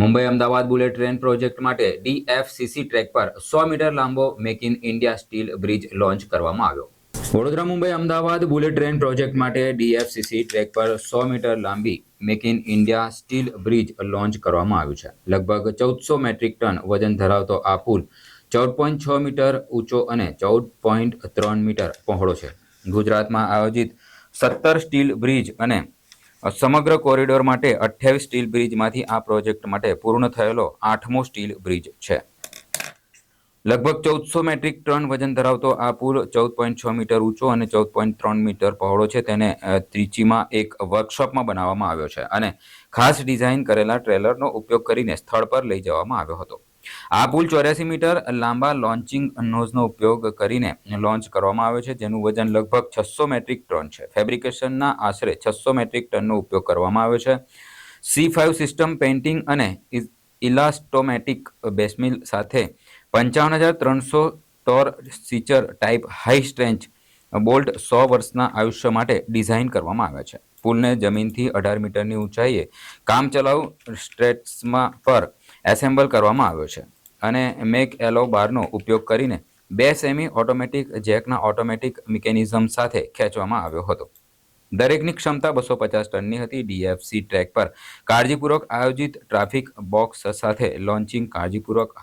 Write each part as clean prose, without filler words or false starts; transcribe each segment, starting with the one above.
Mumbai Ahmedabad bullet train project માટે DFCC track પર 100 metre લાંબો make in India steel bridge launch કરવામાં આવ્યો। Vadodara Mumbai Ahmedabad bullet train project માટે DFCC ટ્રેક પર 100 મીટર લાંબી make in India steel bridge launch કરવામાં આવ્યું છે। લગભગ 1400 મેટ્રિક ટન વજન ધરાવતો આ પુલ 14.6 મીટર ઊંચો અને 14.3 મીટર પહોળો છે। ગુજરાતમાં આયોજિત 17 સ્ટીલ બ્રિજ અને સમગ્ર કોરિડોર માટે 28 સ્ટીલ બ્રિજમાંથી આ પ્રોજેક્ટ માટે પૂર્ણ થયેલો 8મો સ્ટીલ બ્રિજ છે। લગભગ 1400 મેટ્રિક ટન વજન ધરાવતો આ પુલ 14.6 મીટર ઊંચો અને 14.3 મીટર પહોળો છે। તેને ત્રિચીમાં એક વર્કશોપમાં બનાવવામાં આવ્યો છે અને ખાસ ડિઝાઇન કરેલા ટ્રેલરનો ઉપયોગ કરીને સ્થળ પર લઈ જવામાં આવ્યો હતો। આ પુલ 84 મીટર લાંબા લોન્ચિંગ નોઝનો ઉપયોગ કરીને લોન્ચ કરવામાં આવ્યો છે, જેનું વજન લગભગ 600 મેટ્રિક ટન છે। ફેબ્રિકેશનના આશરે 600 મેટ્રિક ટનનો ઉપયોગ કરવામાં આવ્યો છે। C5 સિસ્ટમ પેઇન્ટિંગ અને ઇલાસ્ટોમેટિક બેસમિલ સાથે 55,300 ટોર સીચર ટાઈપ હાઈ સ્ટ્રેન્ચ બોલ્ટ 100 વર્ષના આયુષ્ય માટે ડિઝાઇન કરવામાં આવ્યા છે। પુલને જમીનથી 18 મીટરની ઊંચાઈએ કામચલાઉ સ્ટ્રેટ્સમાં પર એસેમ્બલ કરવામાં આવ્યો છે અને મેક એલો બારનો ઉપયોગ કરીને 2 સેમી ઓટોમેટિક જેકના ઓટોમેટિક મિકેનિઝમ સાથે ખેંચવામાં આવ્યો હતો। દરેકની ક્ષમતા 250 ટનની હતી। DFC ટ્રેક પર કાળજીપૂર્વક આયોજિત ટ્રાફિક બોક્સ સાથે લોન્ચિંગ કાળજીપૂર્વક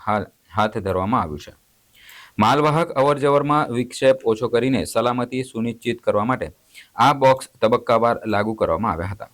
હાથ ધરવામાં આવ્યું છે। માલવાહક અવરજવરમાં વિક્ષેપ ઓછો કરીને સલામતી સુનિશ્ચિત કરવા માટે આ બોક્સ તબક્કાવાર લાગુ કરવામાં આવ્યા હતા।